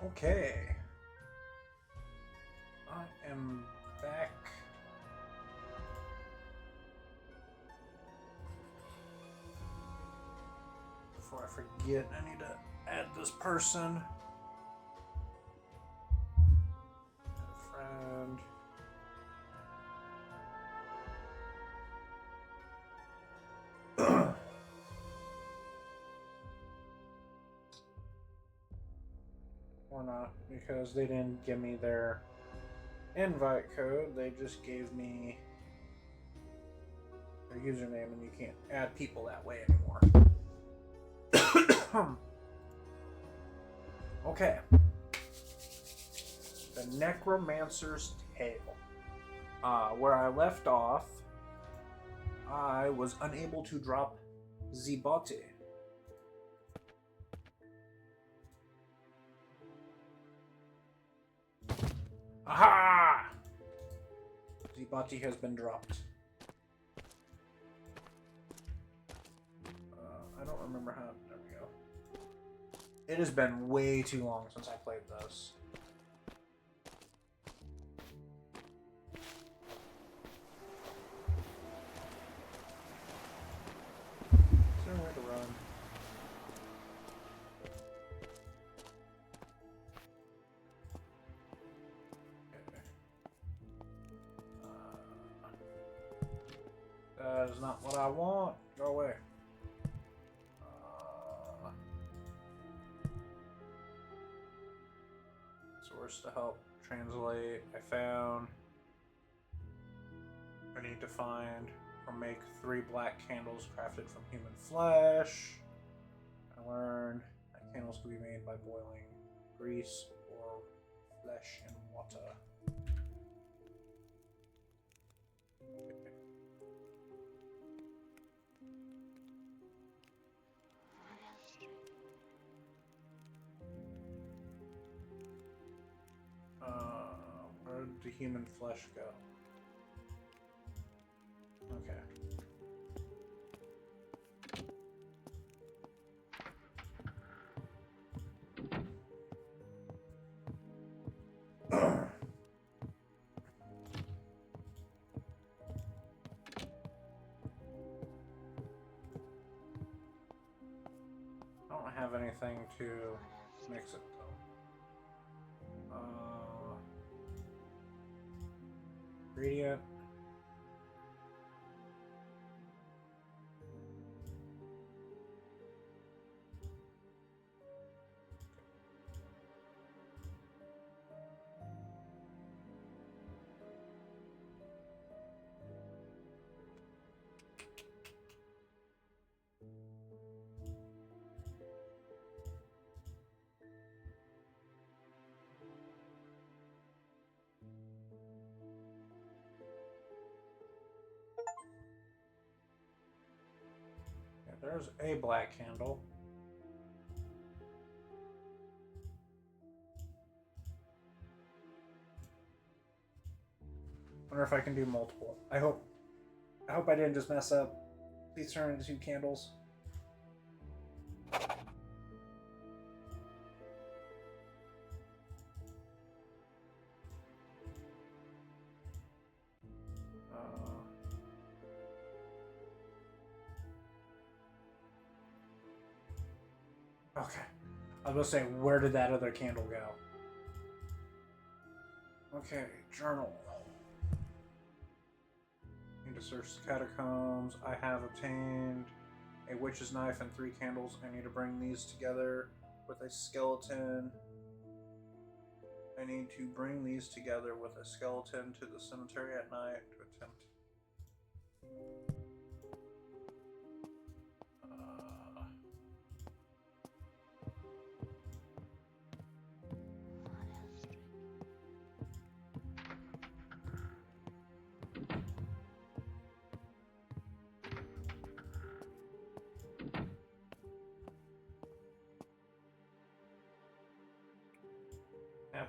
Okay. I am back. Before I forget, I need to add this person. Add a friend. Or not, because they didn't give me their invite code, they just gave me their username, and you can't add people that way anymore. Okay. The Necromancer's Tale. Where I left off, I was unable to drop Zibati. Aha! Zibati has been dropped. I don't remember how. There we go. It has been way too long since I played this. Is there a way to run? That is not what I want. Go away. Source to help translate. I found. I need to find or make 3 black candles crafted from human flesh. I learned that candles can be made by boiling grease or flesh in water. Where did the human flesh go? Okay. I don't have anything to mix it though. Ingredient. Yeah, there's a black candle. Wonder if I can do multiple. I hope I didn't just mess up. Please turn into 2 candles. Okay. I was going to say, where did that other candle go? Okay, journal. Need to search the catacombs. I have obtained a witch's knife and 3 candles. I need to bring these together with a skeleton. I need to bring these together with a skeleton to the cemetery at night to attempt. Yep.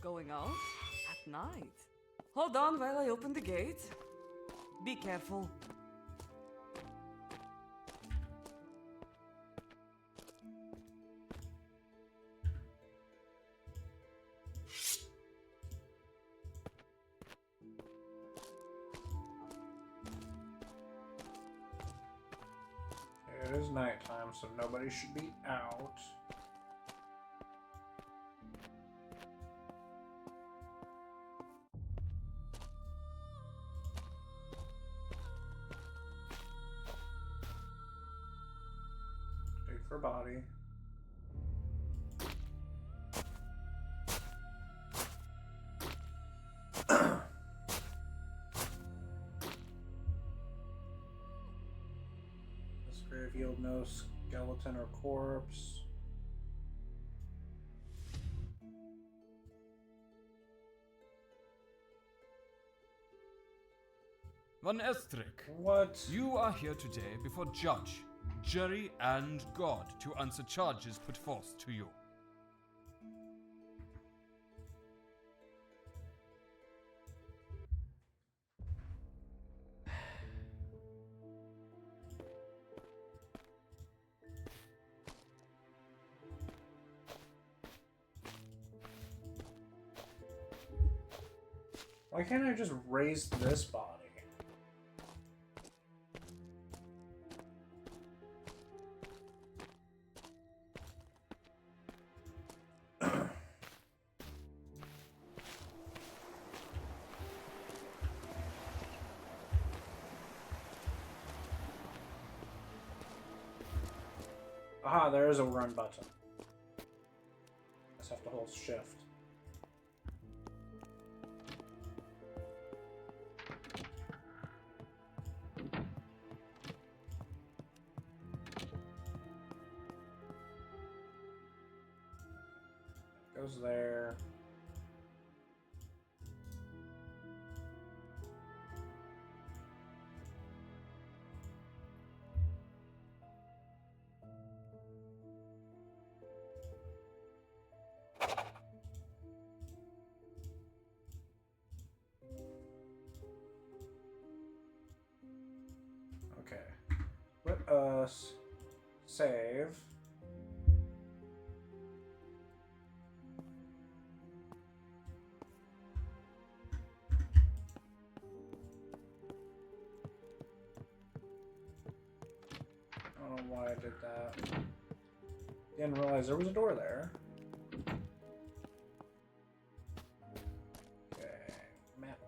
Going out? At night? Hold on while I open the gate. Be careful. It is nighttime, so nobody should be out. Dig for body. This grave yield no skeleton or corpse. Von Estrick, What? you are here today before judge, jury, and God to answer charges put forth to you. Why can't I just raise this body? Aha, there is a run button. Just have to hold shift. Goes there. Okay. Let us save. I don't know why I did that. Didn't realize there was a door there. Okay, map.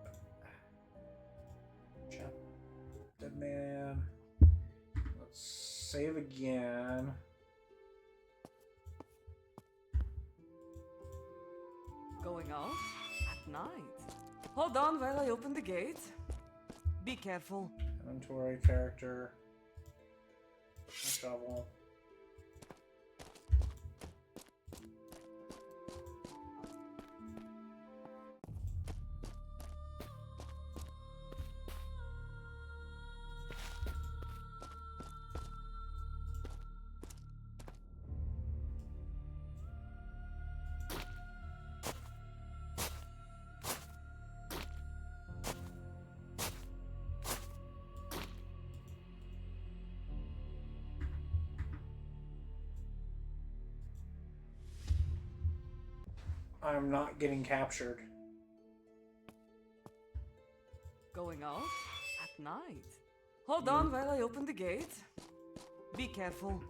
Chap. Dead man. Let's save again. Going out at night. Hold on while I open the gate. Be careful. Inventory character. A shovel. I'm not getting captured. Going out at night. Hold on while I open the gate. Be careful.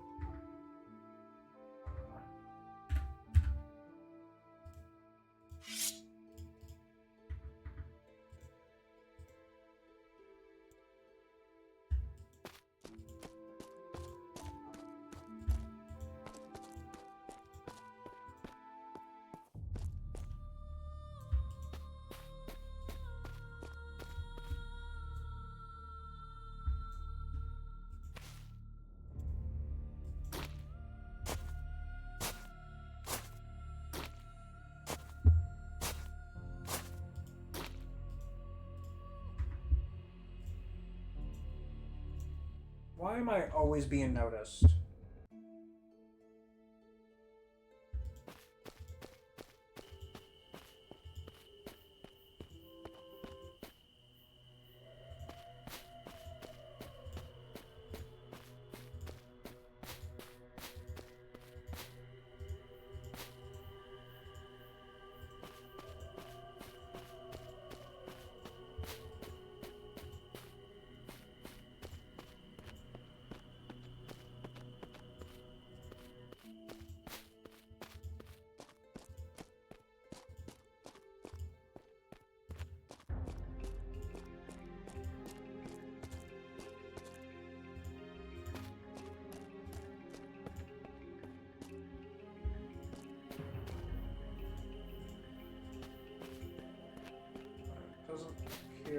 Why am I always being noticed?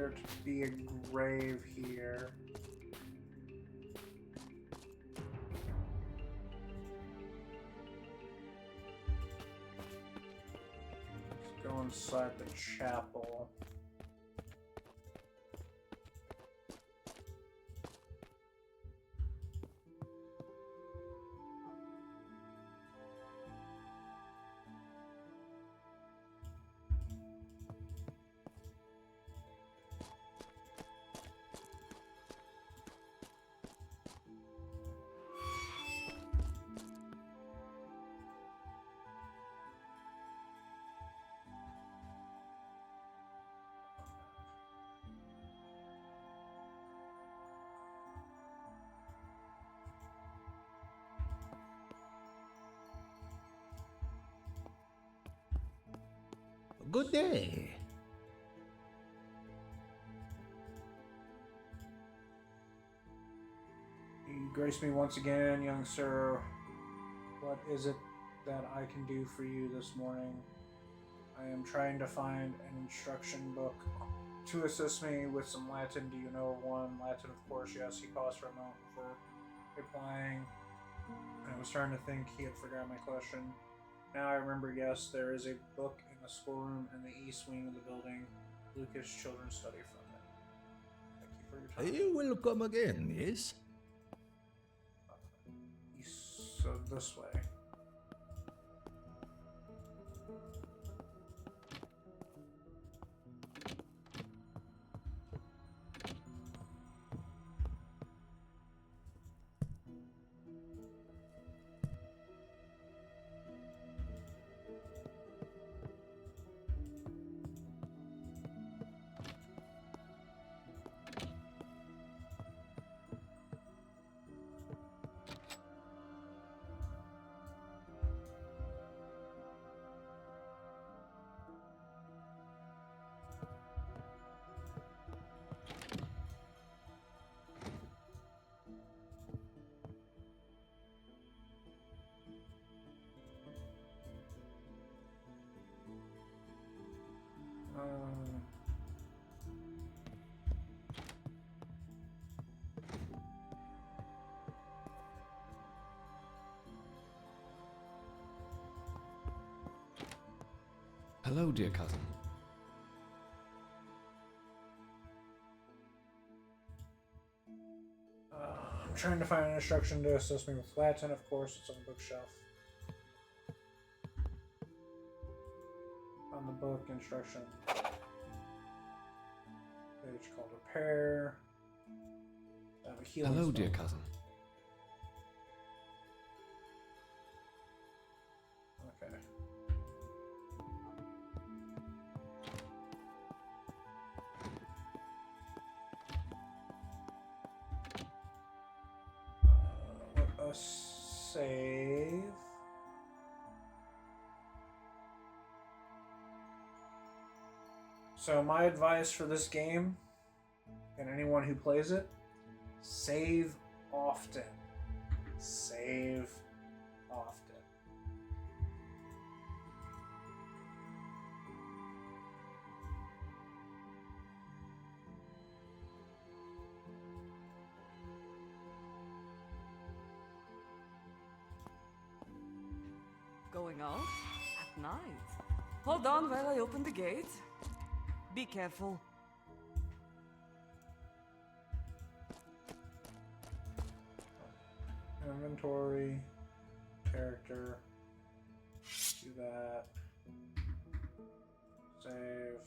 there to be a grave here. Let's go inside the chapel. Good day. You grace me once again, young sir. What is it that I can do for you this morning? I am trying to find an instruction book to assist me with some Latin. Do you know of one? Latin, of course, yes. He paused for a moment before replying. I was starting to think he had forgotten my question. Now I remember, yes, there is a book in the schoolroom in the east wing of the building. Lucas' children study from it. Thank you for your time. You will come again, yes? East, so this way. Hello, dear cousin. I'm trying to find an instruction to assist me with Latin, of course. It's on the bookshelf. On the book, instruction. Page called Repair. I have a healing Hello, spell. dear cousin. Okay. Let us save. So my advice for this game, and anyone who plays it, save often. Save often. Going out? At night? Hold on while I open the gate. Be careful. Inventory, character, do that, save.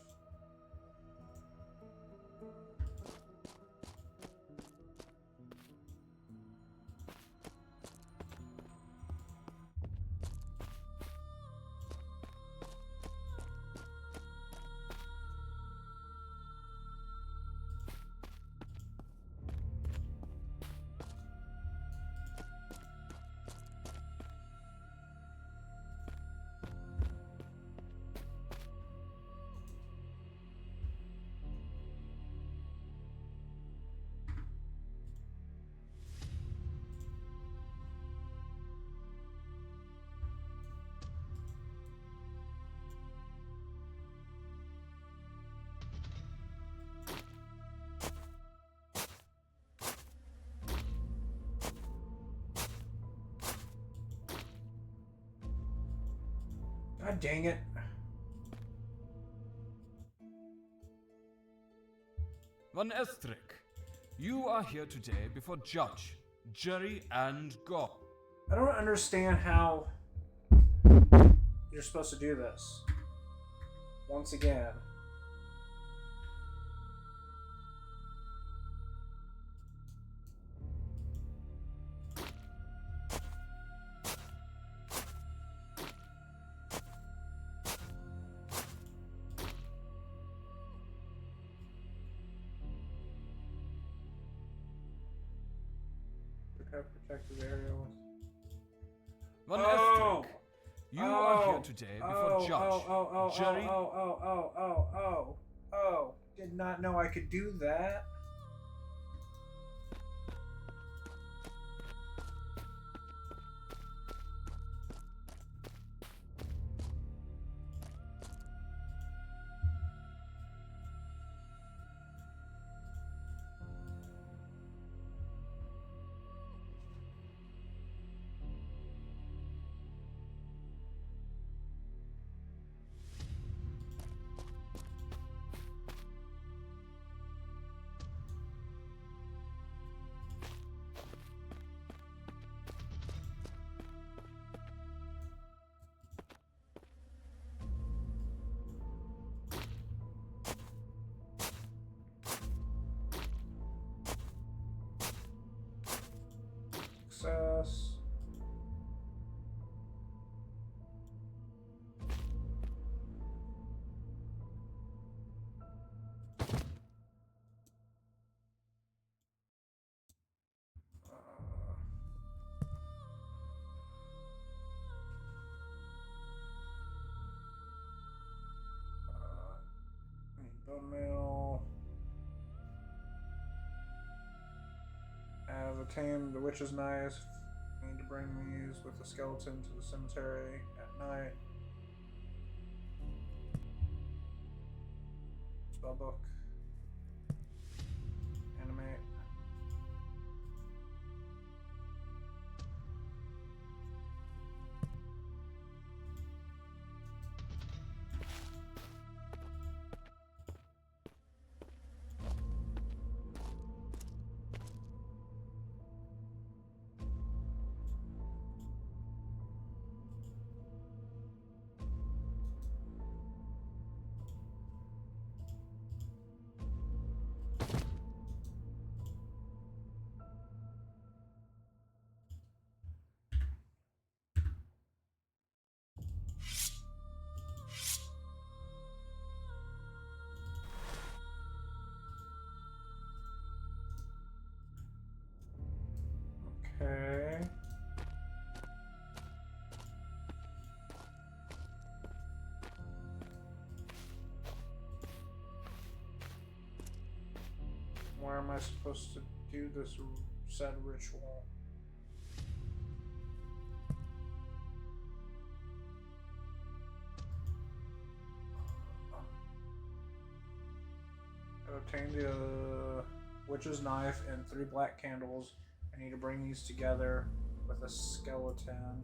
God dang it. Von Estrick, you are here today before judge, jury, and God. I don't understand how you're supposed to do this. Once again. Protected area. Von Oh! Estrick, you are here today before judge, jury. Did not know I could do that. Success. Bone meal. I've obtained the witch's knife. Need to bring these with the skeleton to the cemetery at night. Spellbook. Animate. Okay. Where am I supposed to do this said ritual? I obtained the witch's knife and 3 black candles. I need to bring these together with a skeleton.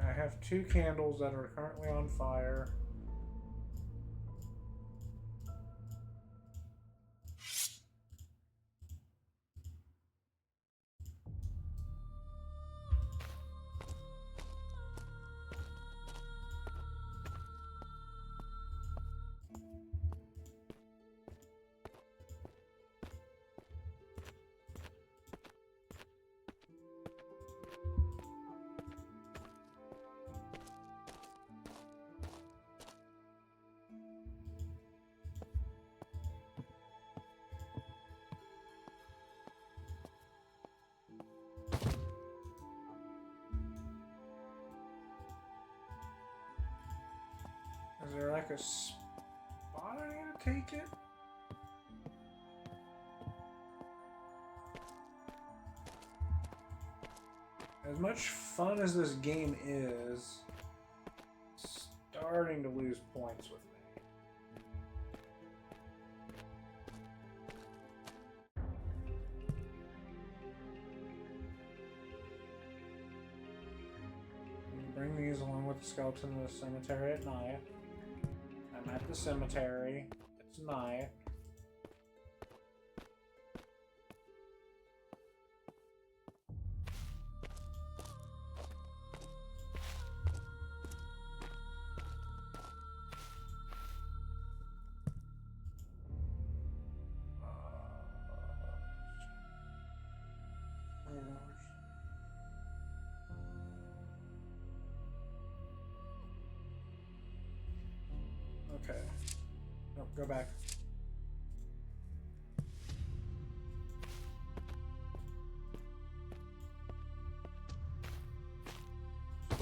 I have 2 candles that are currently on fire. there like a spot I need to take it? As much fun as this game is, it's starting to lose points with me. Bring these along with the skeleton to the cemetery at night. I'm at the cemetery. It's night. Okay. Nope, go back.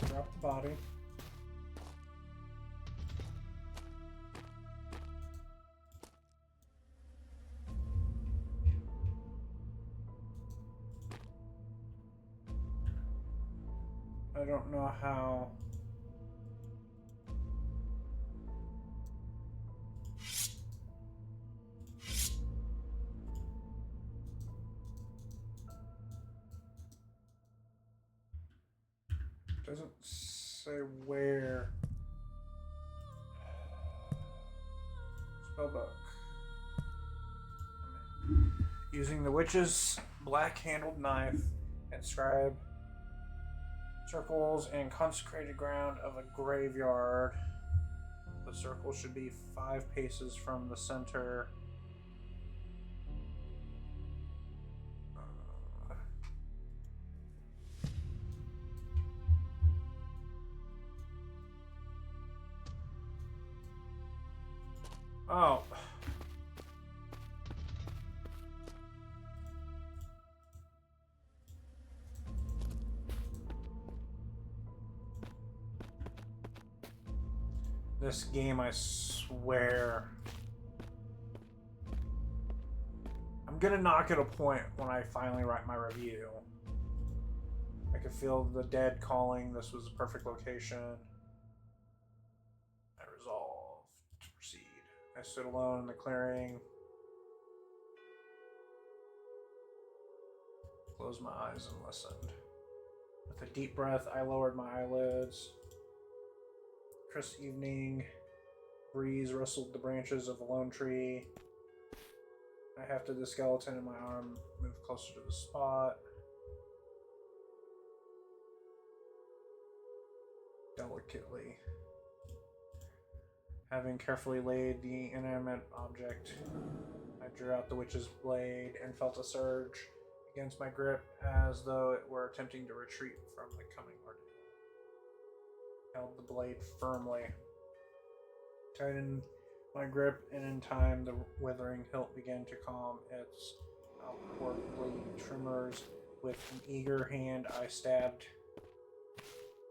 Drop the body. I don't know how. Doesn't say where. Spellbook. Using the witch's black-handled knife, inscribe circles and consecrated ground of a graveyard. The circle should be 5 paces from the center. Oh. This game, I swear. I'm gonna knock it a point when I finally write my review. I could feel the dead calling. This was the perfect location. I resolved to proceed. I stood alone in the clearing. Closed my eyes and listened. With a deep breath, I lowered my eyelids. Crisp evening breeze rustled the branches of a lone tree. I hefted the skeleton in my arm, moved closer to the spot. Delicately. Having carefully laid the inanimate object, I drew out the witch's blade and felt a surge against my grip as though it were attempting to retreat from the coming ordeal. Held the blade firmly, tightened my grip, and in time the withering hilt began to calm its outwardly tremors. With an eager hand, I stabbed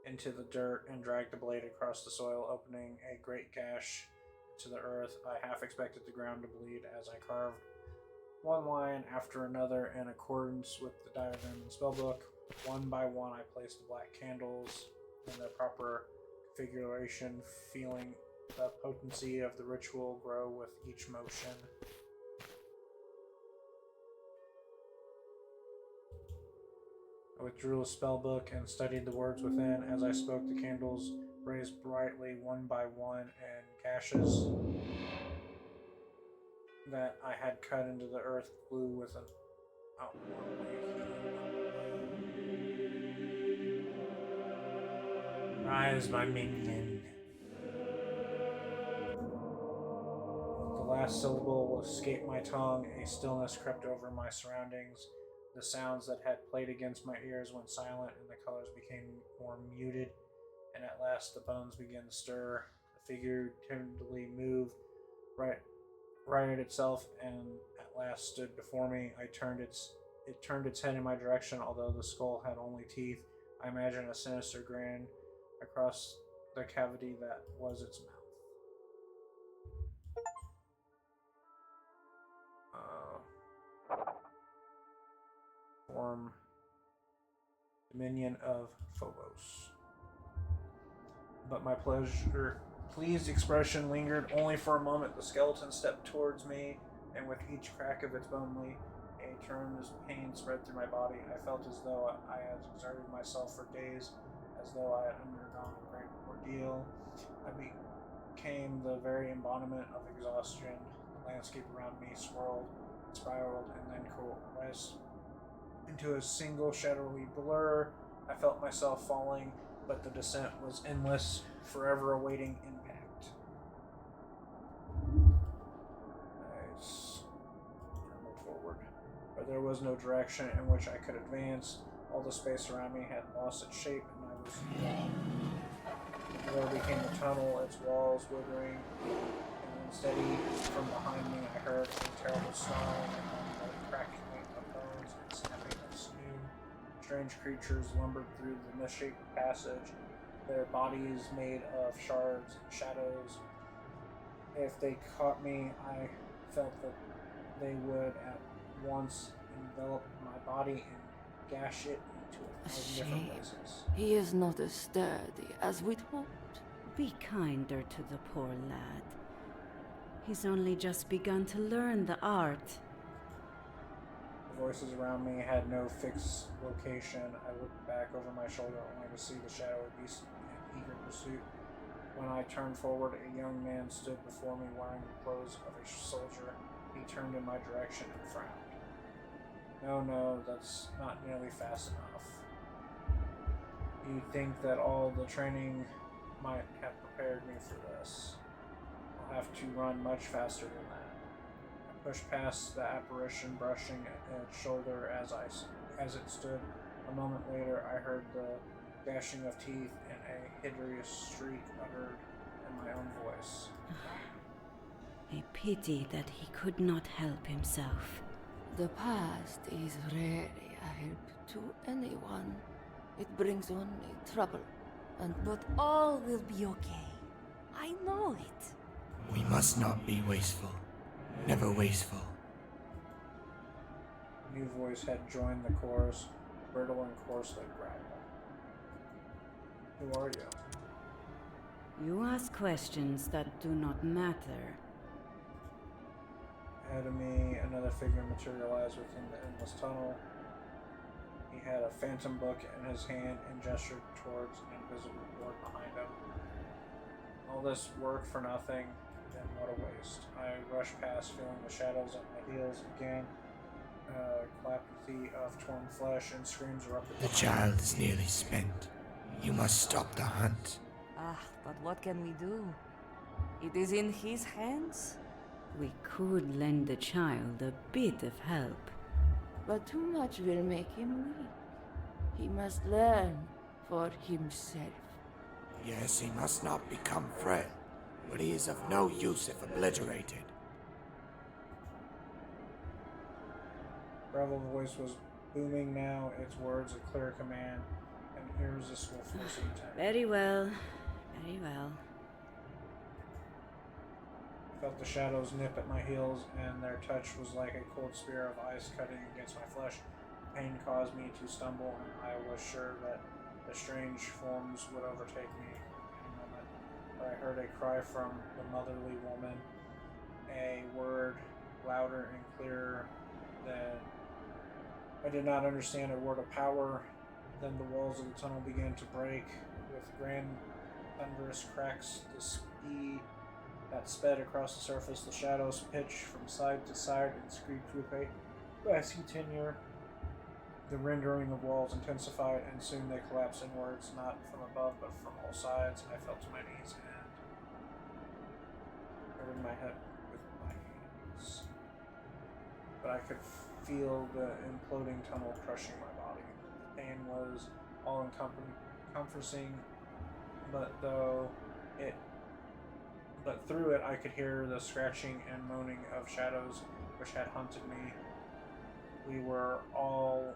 into the dirt and dragged the blade across the soil, opening a great gash into the earth. I half expected the ground to bleed as I carved one line after another in accordance with the diagram in the spellbook. One by one, I placed the black candles in their proper configuration, feeling the potency of the ritual grow with each motion. I withdrew the spellbook and studied the words within. As I spoke, the candles raised brightly one by one, and gashes that I had cut into the earth glue with an outwardly healed. Rise, my minion. The last syllable escaped my tongue. A stillness crept over my surroundings. The sounds that had played against my ears went silent, and the colors became more muted. And at last the bones began to stir. The figure timidly moved, righted itself, and at last stood before me. It turned its head in my direction, although the skull had only teeth. I imagined a sinister grin across the cavity that was its mouth. form dominion of Phobos. But my pleased expression lingered only for a moment. The skeleton stepped towards me, and with each crack of its bony, a tremendous pain spread through my body. I felt as though I had exerted myself for days, as though I had undergone a great ordeal. I became the very embodiment of exhaustion. The landscape around me swirled, spiraled, and then coalesced into a single shadowy blur. I felt myself falling, but the descent was endless, forever awaiting impact. Nice. Move forward. But there was no direction in which I could advance. All the space around me had lost its shape, and I was gone. The floor became a tunnel, its walls withering, and unsteady. From behind me, I heard a terrible snarl, and the cracking of bones and snapping of sinew. Strange creatures lumbered through the misshapen passage, their bodies made of shards and shadows. If they caught me, I felt that they would at once envelop my body and gash it into a thousand different places. He is not as sturdy as we'd hoped. Be kinder to the poor lad. He's only just begun to learn the art. The voices around me had no fixed location. I looked back over my shoulder only to see the shadowy beast in eager pursuit. When I turned forward, a young man stood before me wearing the clothes of a soldier. He turned in my direction and frowned. No, that's not nearly fast enough. You'd think that all the training might have prepared me for this. I'll have to run much faster than that. I pushed past the apparition, brushing at its shoulder as it stood. A moment later, I heard the gnashing of teeth and a hideous shriek uttered in my own voice. A pity that he could not help himself. The past is rarely a help to anyone. It brings only trouble. But all will be okay. I know it. We must not be wasteful. Never wasteful. A new voice had joined the chorus, brittle and coarse like gravel. Who are you? You ask questions that do not matter. Ahead of me, another figure materialized within the endless tunnel. He had a phantom book in his hand and gestured towards an invisible board behind him. All this work for nothing, then what a waste. I rushed past, feeling the shadows at my heels again. Clapity of torn flesh and screams erupted. The child is nearly spent. You must stop the hunt. But what can we do? It is in his hands. We could lend the child a bit of help. But too much will make him weak. He must learn for himself. Yes, he must not become frail, but he is of no use if obliterated. Gravel's voice was booming now, its words a clear command, an irresistible force of intent. Very well. Very well. I felt the shadows nip at my heels, and their touch was like a cold spear of ice cutting against my flesh. Pain caused me to stumble, and I was sure that the strange forms would overtake me in a moment. But I heard a cry from the motherly woman, a word louder and clearer than I did not understand, a word of power. Then the walls of the tunnel began to break with grand thunderous cracks. The speed that sped across the surface, the shadows pitched from side to side and screeched with a glassy tenure. The rendering of walls intensified, and soon they collapsed inwards, not from above but from all sides. I fell to my knees and covered my head with my hands. But I could feel the imploding tunnel crushing my body. The pain was all encompassing, but through it I could hear the scratching and moaning of shadows which had hunted me. We were all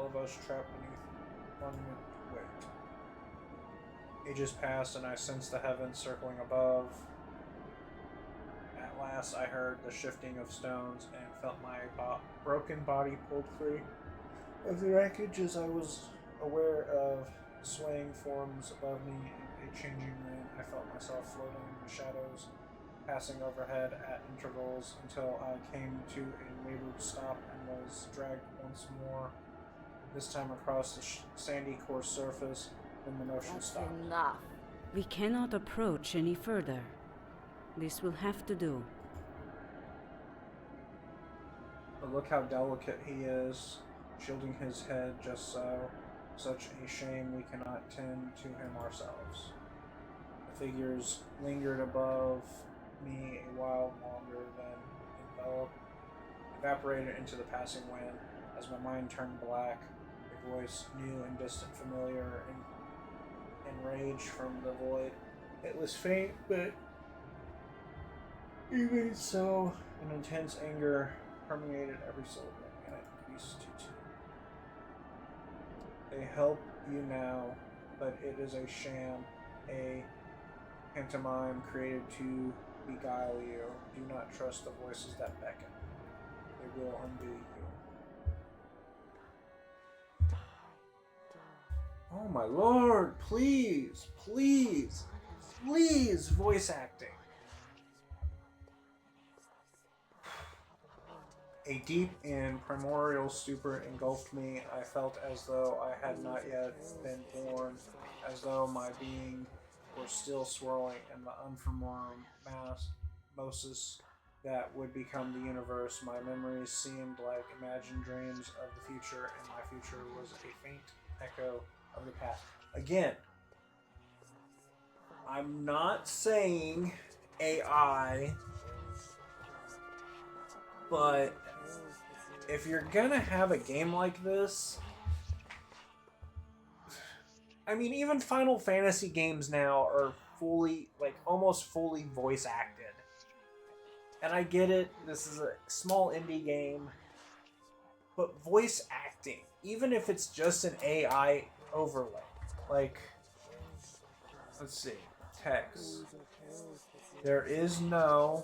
of us trapped beneath one weight. Ages passed, and I sensed the heavens circling above. At last I heard the shifting of stones and felt my broken body pulled free. Of the wreckage, as I was aware of swaying forms above me in a changing wind, I felt myself floating in the shadows, passing overhead at intervals until I came to a wayward stop and was dragged once more, this time across the sandy coarse surface. Then the motion That's stopped. enough. We cannot approach any further. This will have to do. But look how delicate he is, shielding his head just so. Such a shame we cannot tend to him ourselves. The figures lingered above me a while longer, then evaporated into the passing wind. As my mind turned black, a voice new and distant, familiar, enraged from the void. It was faint, but even so, an intense anger permeated every syllable, and it increased to two. They help you now, but it is a sham, a pantomime created to beguile you. Do not trust the voices that beckon. They will undo you. Oh my lord, please, please, please, voice acting. A deep and primordial stupor engulfed me. I felt as though I had not yet been born, as though my being were still swirling in the unformed osmosis that would become the universe. My memories seemed like imagined dreams of the future, and my future was a faint echo of the past. Again, I'm not saying AI, but if you're gonna have a game like this, I mean, even Final Fantasy games now are fully, like, almost fully voice acted. And I get it, this is a small indie game, but voice acting, even if it's just an AI overlay, like, let's see, text. There is no,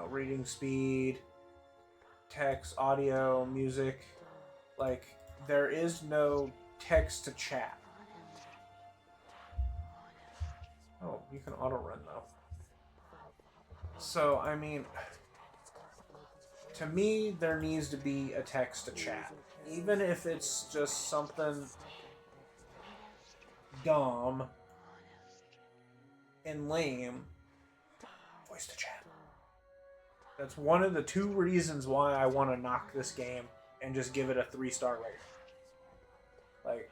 reading speed, text, audio, music, like, there is no text to chat. Oh, you can auto run though. So, I mean, to me, there needs to be a text to chat. Even if it's just something dumb and lame, voice to chat. That's one of the 2 reasons why I want to knock this game and just give it a 3-star rating. Like,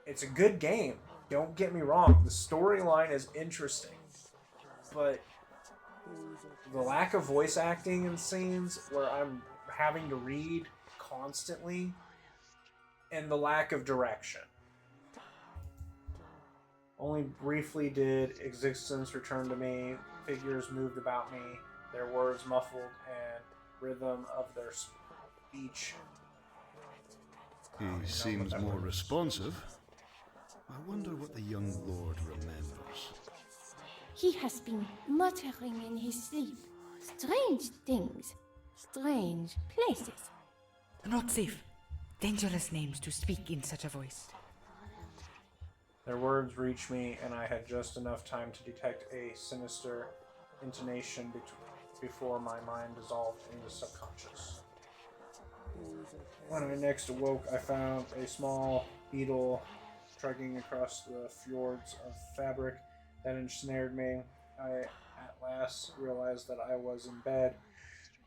it's a good game. Don't get me wrong. The storyline is interesting. But the lack of voice acting in scenes where I'm having to read constantly, and the lack of direction. Only briefly did existence return to me. Figures moved about me, their words muffled and rhythm of their speech. He seems more responsive. I wonder what the young lord remembers. He has been muttering in his sleep. Strange things. Strange places. Not safe. Dangerous names to speak in such a voice. Their words reached me, and I had just enough time to detect a sinister intonation before my mind dissolved into subconscious. When I next awoke, I found a small beetle trudging across the fjords of fabric that ensnared me. I at last realized that I was in bed,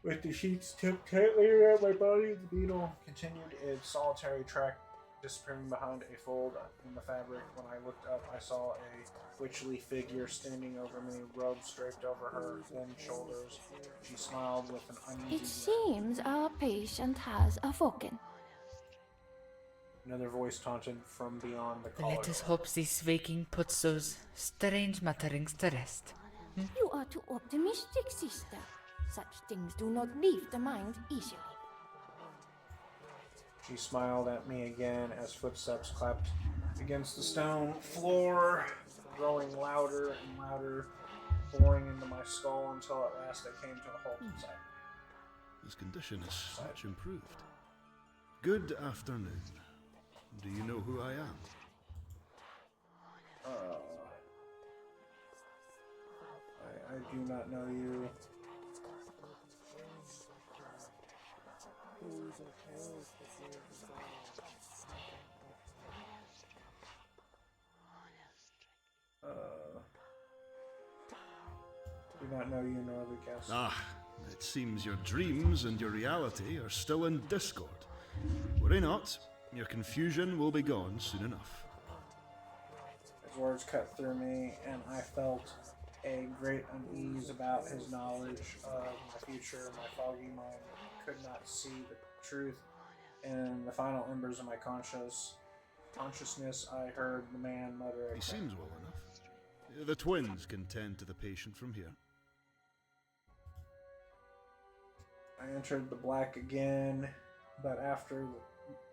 with the sheets tucked tightly around my body. The beetle continued its solitary trek, disappearing behind a fold in the fabric. When I looked up, I saw a witchly figure standing over me, robes draped over her thin shoulders. She smiled with an uneasy It seems our patient has awoken. Another voice taunted from beyond the collar. Let us hope this waking puts those strange mutterings to rest. You are too optimistic, sister. Such things do not leave the mind easily. She smiled at me again as footsteps clapped against the stone floor, growing louder and louder, boring into my skull until at last they came to a halt inside His condition is much improved. Good afternoon. Do you know who I am? I do not know you. Do not know you nor the guest. Ah, it seems your dreams and your reality are still in discord. Worry not, your confusion will be gone soon enough. His words cut through me, and I felt a great unease about his knowledge of my future. My foggy mind could not see the truth. In the final embers of my consciousness, I heard the man mutter. He seems well enough. The twins can tend to the patient from here. I entered the black again, but after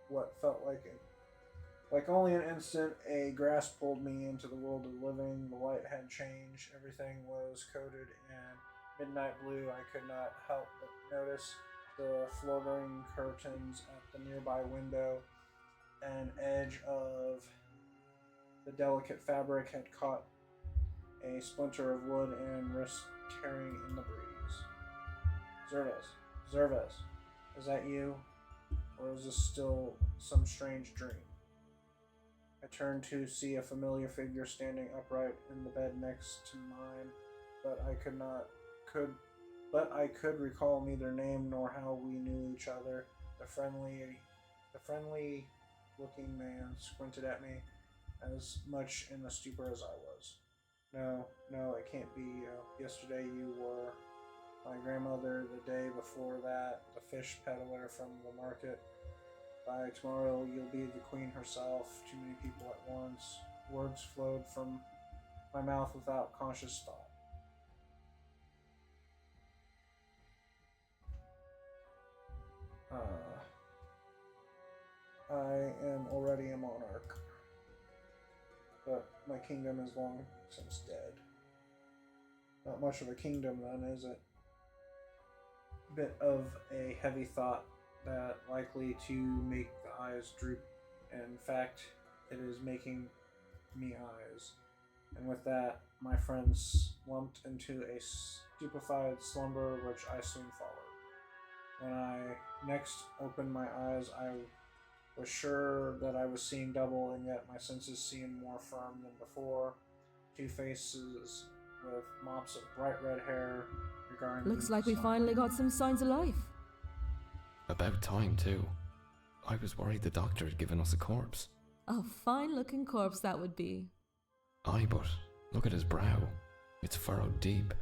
what felt like only an instant, a grasp pulled me into the world of the living. The light had changed. Everything was coated in midnight blue. I could not help but notice the fluttering curtains at the nearby window. An edge of the delicate fabric had caught a splinter of wood and risked tearing in the breeze. Zerves, is that you? Or is this still some strange dream? I turned to see a familiar figure standing upright in the bed next to mine, but I could recall neither name nor how we knew each other. The friendly looking man squinted at me, as much in a stupor as I was. No, it can't be. Yesterday you were my grandmother, the day before that, the fish peddler from the market. By tomorrow, you'll be the queen herself. Too many people at once. Words flowed from my mouth without conscious thought. I am already a monarch, but my kingdom is long since dead. Not much of a kingdom then, is it? Bit of a heavy thought that likely to make the eyes droop. In fact, it is making me eyes. And with that, my friend slumped into a stupefied slumber, which I soon followed. When I next opened my eyes, I was sure that I was seeing double, and yet my senses seemed more firm than before. Two faces with mops of bright red hair regarding. Looks like we finally got some signs of life. About time, too. I was worried the doctor had given us a corpse. A fine-looking corpse that would be. Aye, but look at his brow. It's furrowed deep.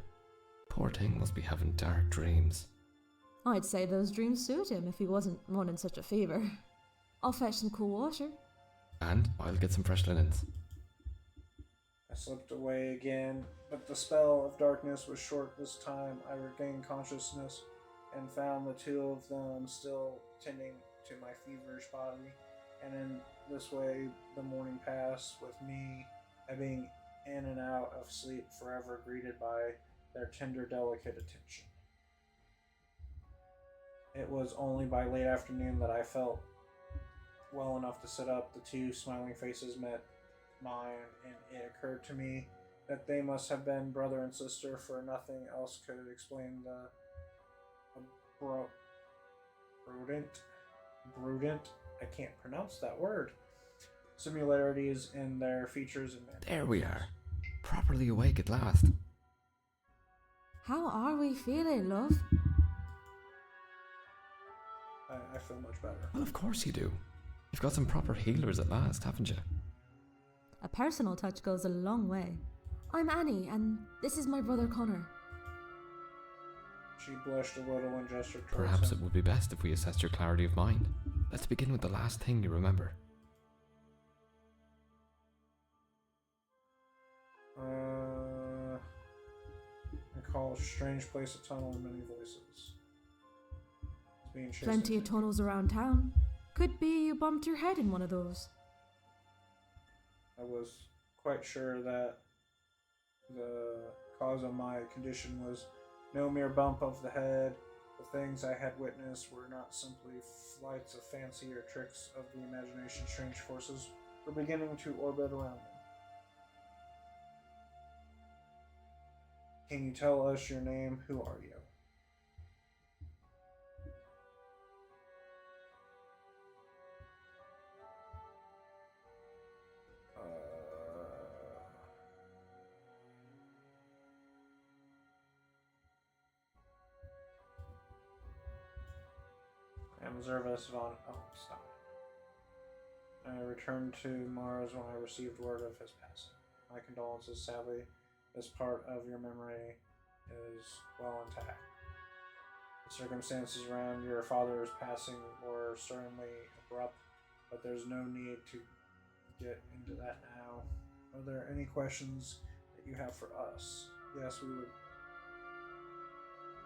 Poor thing must be having dark dreams. I'd say those dreams suit him if he wasn't running such a fever. I'll fetch some cool water. And I'll get some fresh linens. I slipped away again, but the spell of darkness was short this time. I regained consciousness and found the two of them still tending to my feverish body. And in this way, the morning passed, with me being in and out of sleep, forever greeted by their tender, delicate attention. It was only by late afternoon that I felt well enough to sit up. The two smiling faces met mine, and it occurred to me that they must have been brother and sister, for nothing else could explain the prudent, I can't pronounce that word, similarities in their features and manners. There we are. Properly awake at last. How are we feeling, love? I feel much better. Well, of course you do. You've got some proper healers at last, haven't you? A personal touch goes a long way. I'm Annie, and this is my brother Connor. She blushed a little and gestured towards Perhaps him. it would be best if we assessed your clarity of mind. Let's begin with the last thing you remember. I call a strange place a tunnel and many voices. It's being chased. Plenty of tunnels around town. Could be you bumped your head in one of those. I was quite sure that the cause of my condition was no mere bump of the head, The things I had witnessed were not simply flights of fancy or tricks of the imagination. Strange forces were beginning to orbit around me. Can you tell us your name? Who are you? I'm Zerves von. Oh, stop. I returned to Mars when I received word of his passing. My condolences. Sadly, this part of your memory is well intact. The circumstances around your father's passing were certainly abrupt, but there's no need to get into that now. Are there any questions that you have for us? Yes, we would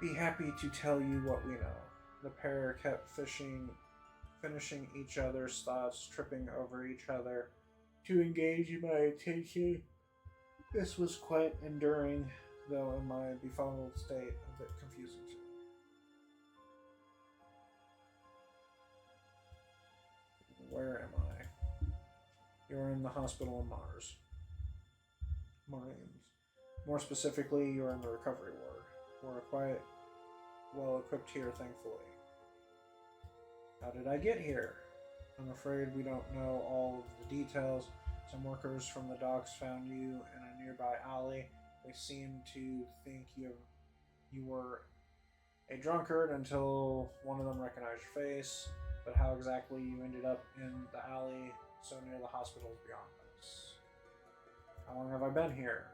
be happy to tell you what we know. The pair kept finishing each other's thoughts, tripping over each other to engage in my attention. This was quite enduring, though in my befuddled state, a bit confusing to me. Where am I? You're in the hospital on Mars. Marines. More specifically, you're in the recovery ward. We're quite well equipped here, thankfully. How did I get here? I'm afraid we don't know all of the details. Some workers from the docks found you in a nearby alley. They seemed to think you were a drunkard until one of them recognized your face, but how exactly you ended up in the alley so near the hospital is beyond us. How long have I been here?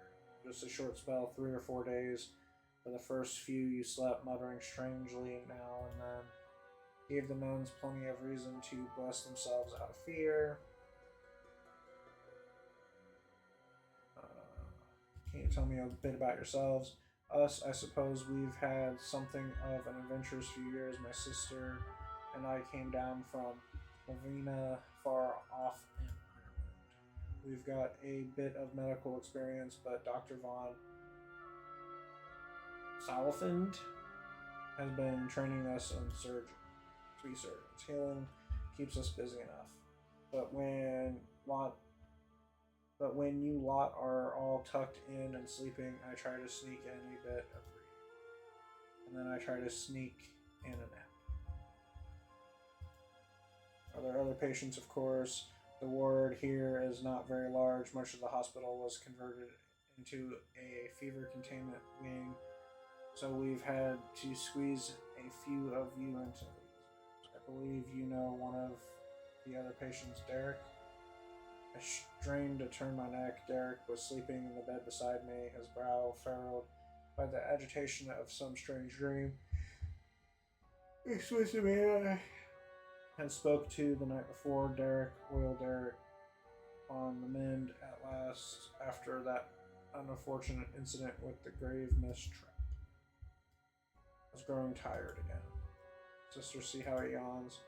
Just a short spell, 3 or 4 days. For the first few you slept, muttering strangely now and then. Gave the nuns plenty of reason to bless themselves out of fear. Can you tell me a bit about yourselves? Us, I suppose we've had something of an adventurous few years. My sister and I came down from Lavina, far off in Ireland. We've got a bit of medical experience, but Dr. Von Salafend has been training us in surgery. To be surgeons. Healing keeps us busy enough. But when you lot are all tucked in and sleeping, I try to sneak in a bit of reading. And then I try to sneak in a nap. Are there other patients? Of course. The ward here is not very large. Much of the hospital was converted into a fever containment wing, so we've had to squeeze a few of you into it. I believe you know one of the other patients, Derek. I strained to turn my neck. Derek was sleeping in the bed beside me, his brow furrowed by the agitation of some strange dream. Excuse me, I had spoke to the night before. Derek, Royal Derek, on the mend at last after that unfortunate incident with the grave mistrap. I was growing tired again. Sister, see how he yawns?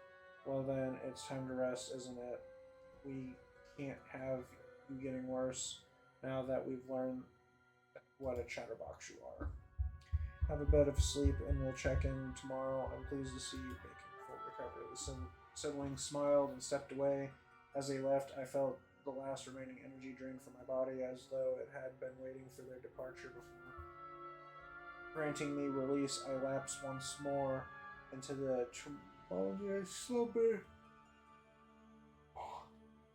Well then, it's time to rest, isn't it? We can't have you getting worse now that we've learned what a chatterbox you are. Have a bit of sleep and we'll check in tomorrow. I'm pleased to see you making full recovery. The sibling smiled and stepped away. As they left, I felt the last remaining energy drain from my body as though it had been waiting for their departure before granting me release. I lapsed once more into the tumultuous slumber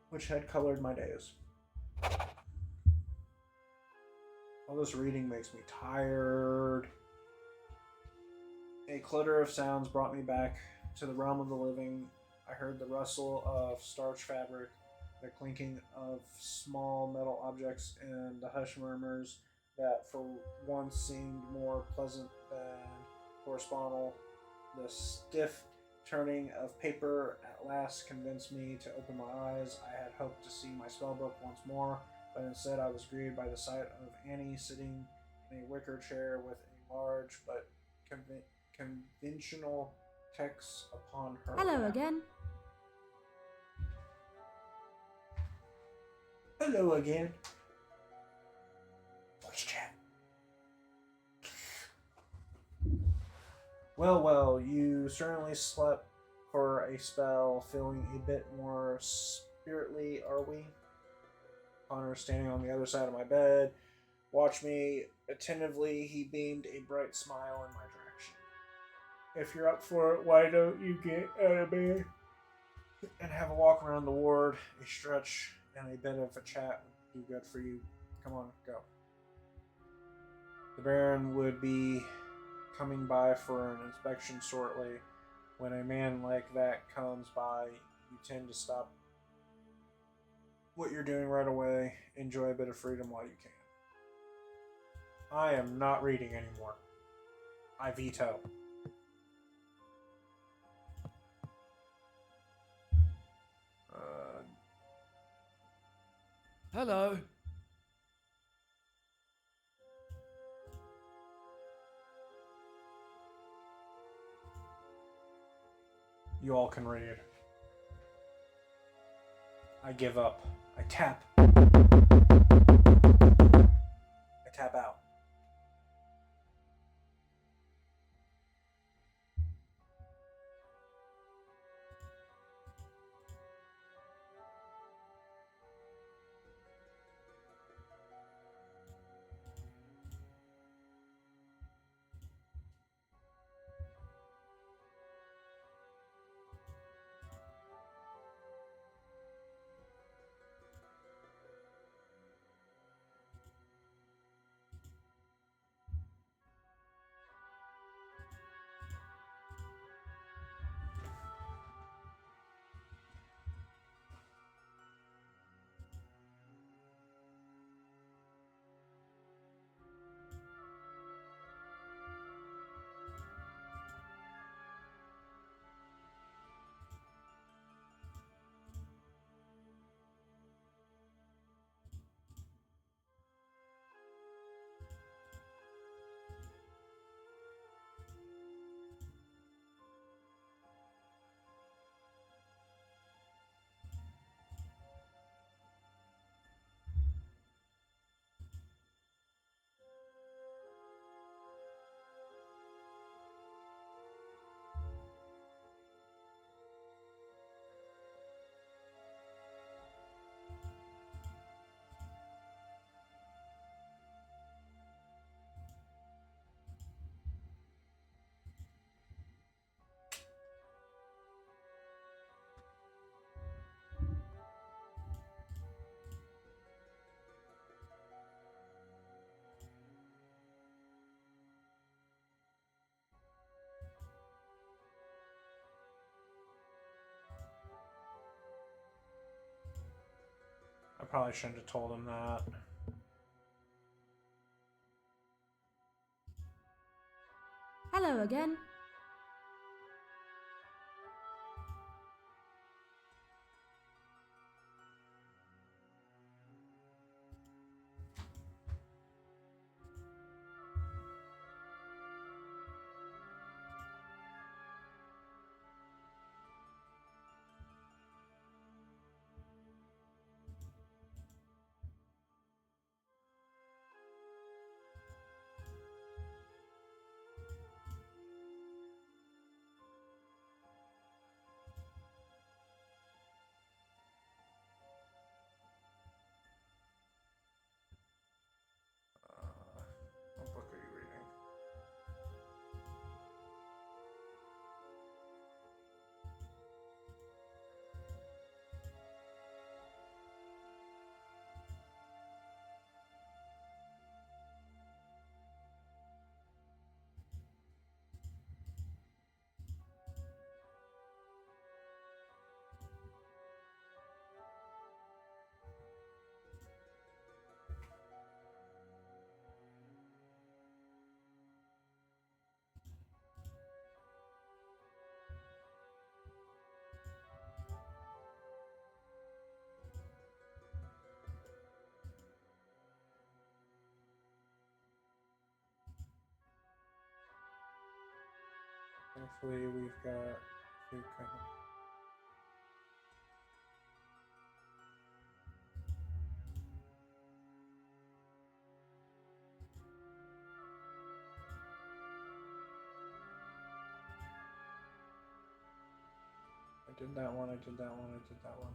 which had colored my days. All this reading makes me tired. A clutter of sounds brought me back to the realm of the living. I heard the rustle of starch fabric, the clinking of small metal objects, and the hushed murmurs that for once seemed more pleasant than correspondent. The stiff turning of paper at last convinced me to open my eyes. I had hoped to see my spellbook once more, but instead I was greeted by the sight of Annie sitting in a wicker chair with a large but conventional text upon her Hello lap. again. Hello again. Voice chat. Well, well, you certainly slept for a spell, feeling a bit more spiritly, are we? Connor standing on the other side of my bed. Watch me attentively. He beamed a bright smile in my direction. If you're up for it, why don't you get out of bed and have a walk around the ward? A stretch and a bit of a chat would do good for you. Come on, go. The Baron would be coming by for an inspection shortly. When a man like that comes by, you tend to stop what you're doing right away. Enjoy a bit of freedom while you can. I am not reading anymore. I veto. Hello. You all can read. I give up. I tap. I tap out. I probably shouldn't have told him that. Hello again. What book are you reading? Thankfully, we've got a few kind of. did that one, I did that one, I did that one.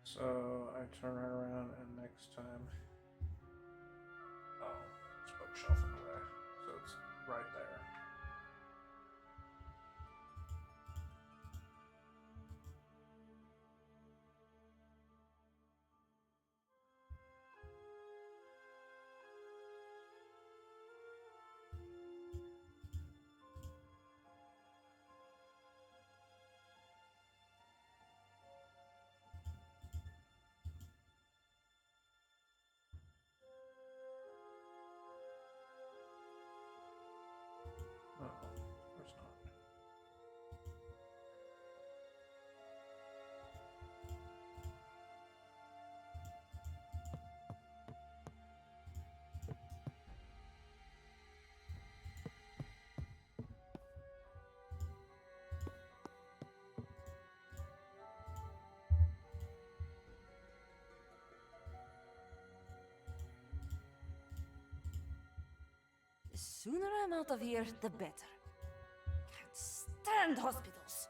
So I turn right around and next time, oh, it's bookshelf in the way, so it's right there. Oh, of course not. The sooner I'm out of here, the better. Can't stand hospitals.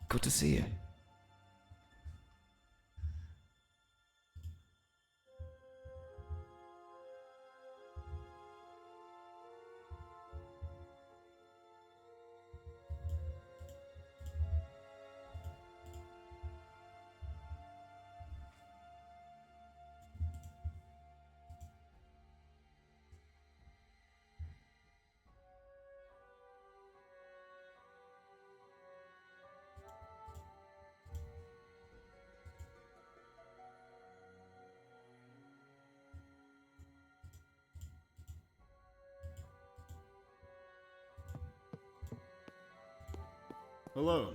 Good to see you. Hello.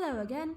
Hello again.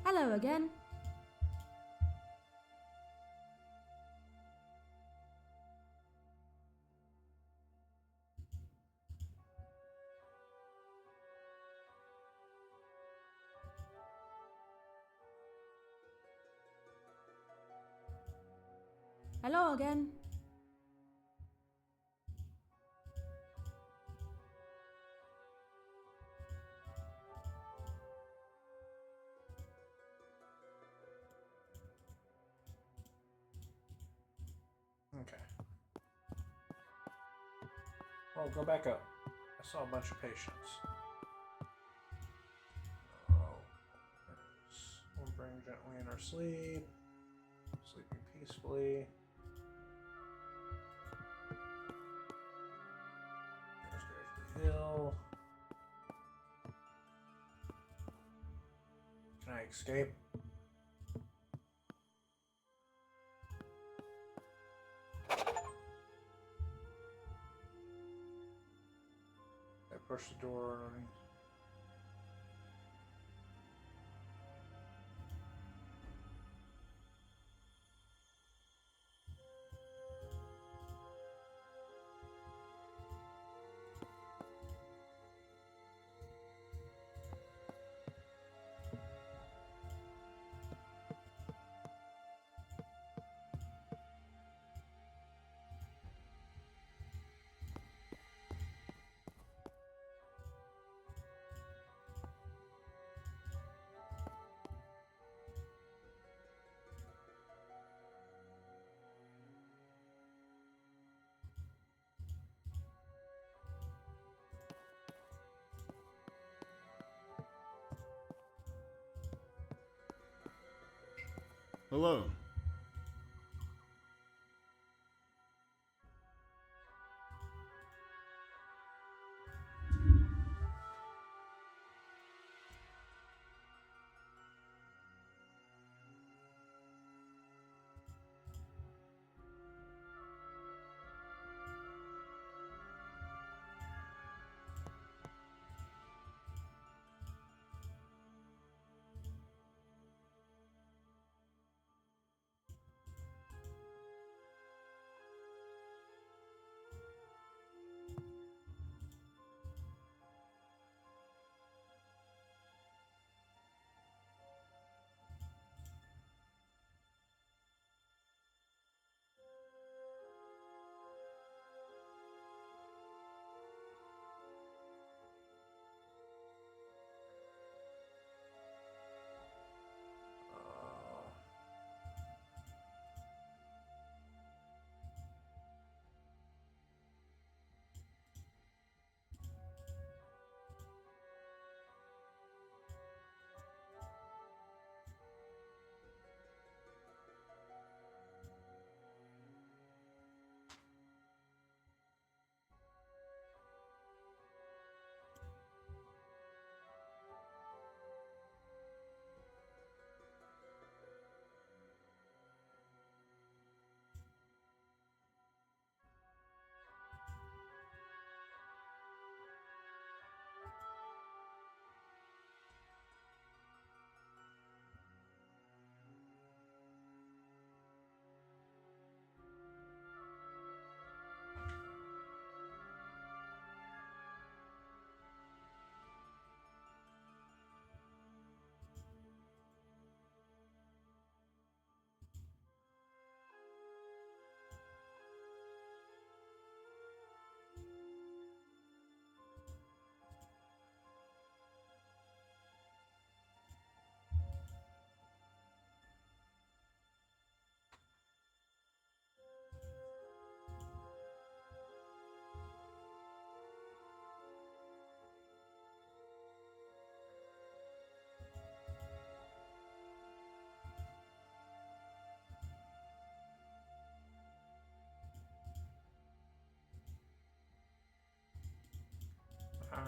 Hello again. Hello again. Okay. Oh, go back up. I saw a bunch of patients. Oh, we'll bring gently in our sleep. Sleeping peacefully. There's the hill. Can I escape? I push the door underneath. Hello.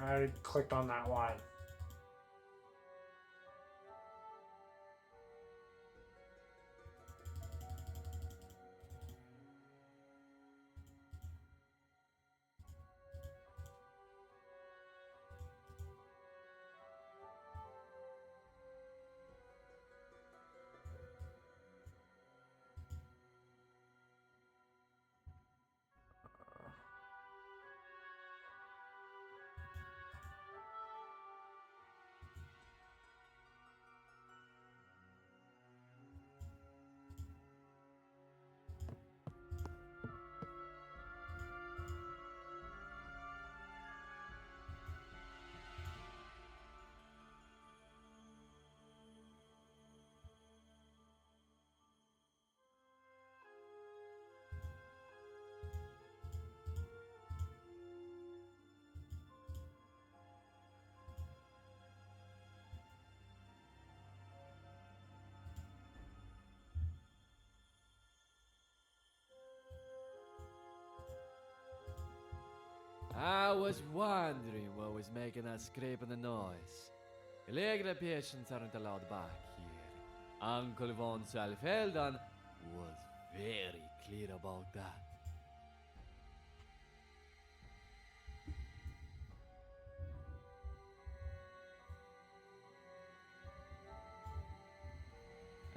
I clicked on that one. I was wondering what was making that scraping the noise. Allegra patients aren't allowed back here. Uncle von Salfeldan was very clear about that.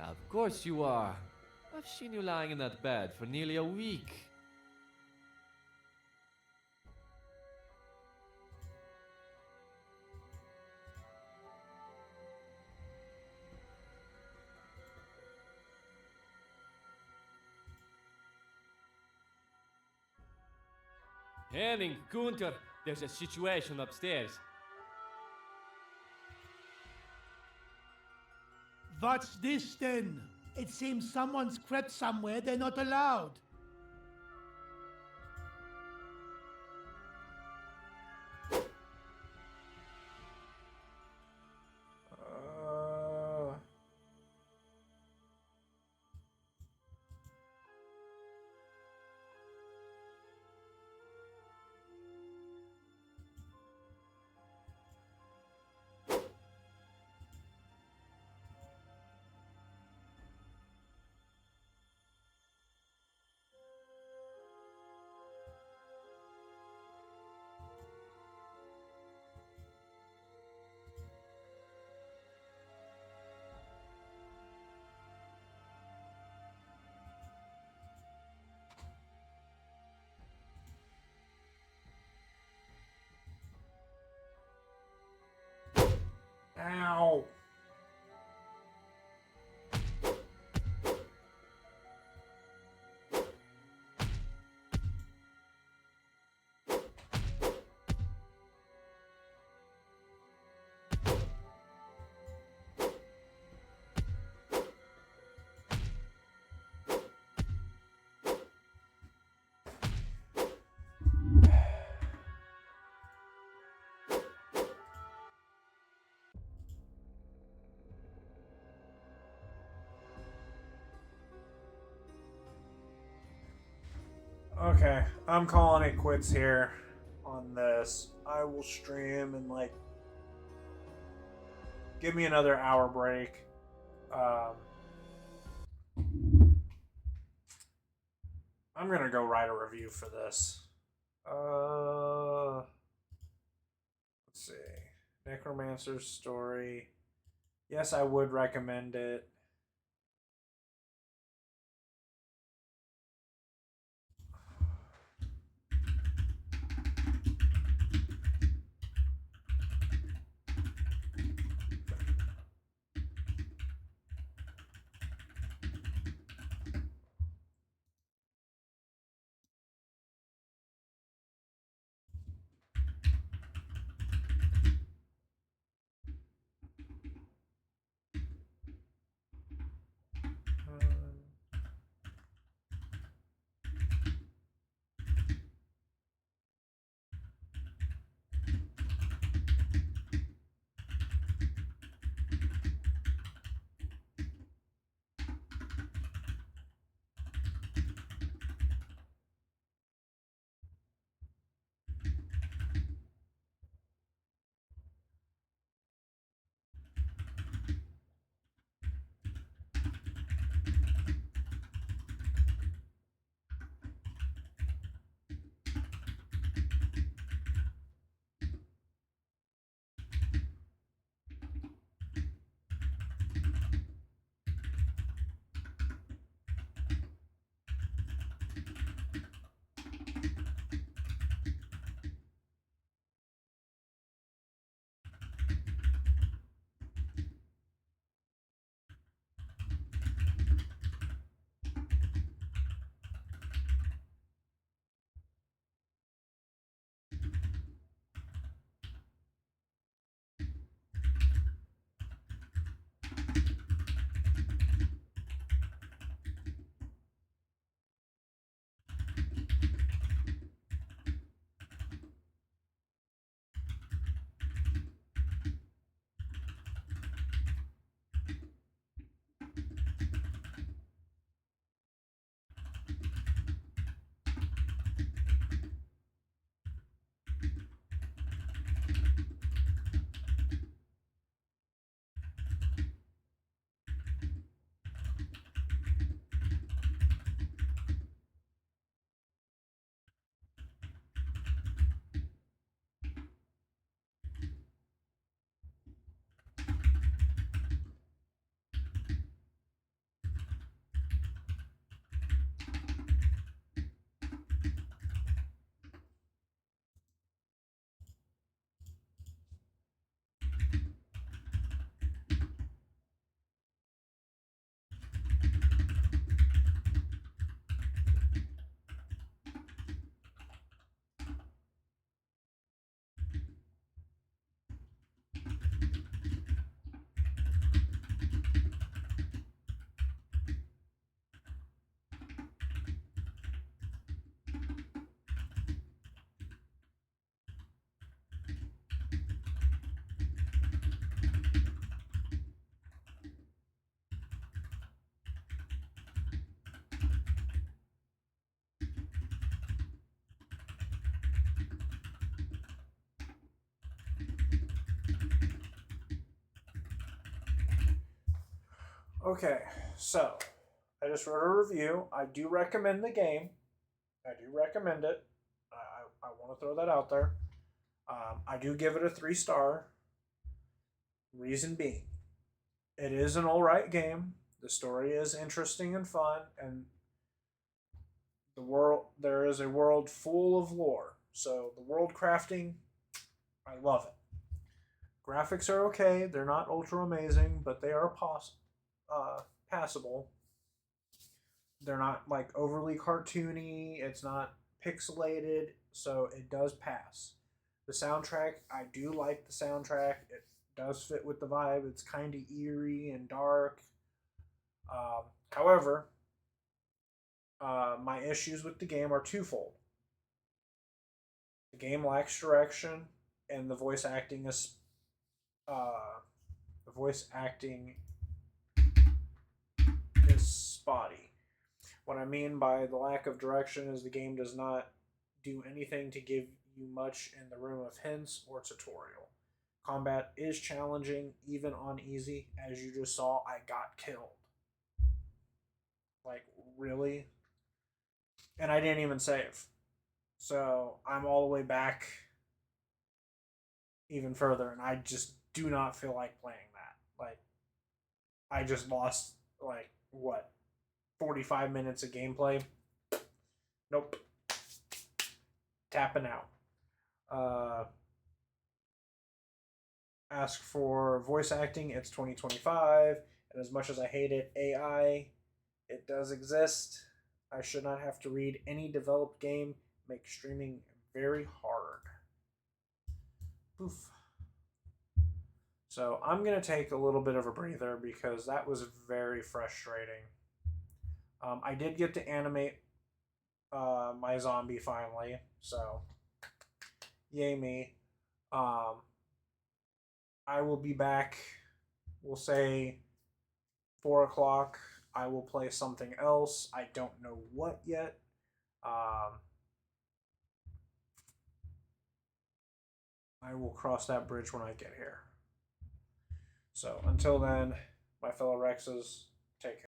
Of course you are. I've seen you lying in that bed for nearly a week. Henning, Gunther, there's a situation upstairs. What's this then? It seems someone's crept somewhere they're not allowed. Ow! Okay, I'm calling it quits here on this. I will stream and like give me another hour break. I'm gonna go write a review for this. Let's see. Necromancer's story. Yes, I would recommend it. Okay, so I just wrote a review. I do recommend the game. I do recommend it. I want to throw that out there. I do give it a 3-star. Reason being, it is an alright game. The story is interesting and fun, and there is a world full of lore. So the world crafting, I love it. Graphics are okay. They're not ultra amazing, but they are passable. They're not like overly cartoony. It's not pixelated, so it does pass. The soundtrack, I do like the soundtrack. It does fit with the vibe. It's kind of eerie and dark. However, my issues with the game are twofold. The game lacks direction, and the voice acting is spotty. What I mean by the lack of direction is the game does not do anything to give you much in the room of hints or tutorial. Combat is challenging, even on easy. As you just saw, I got killed. Like, really? And I didn't even save. So I'm all the way back even further, and I just do not feel like playing that. Like, I just lost, like, what, 45 minutes of gameplay? Nope. Tapping out. Ask for voice acting, it's 2025, and as much as I hate it, AI, it does exist. I should not have to read any developed game, make streaming very hard. Poof. So I'm going to take a little bit of a breather because that was very frustrating. I did get to animate my zombie finally, so yay me. I will be back, we'll say 4 o'clock. I will play something else. I don't know what yet. I will cross that bridge when I get here. So until then, my fellow Rexes, take care.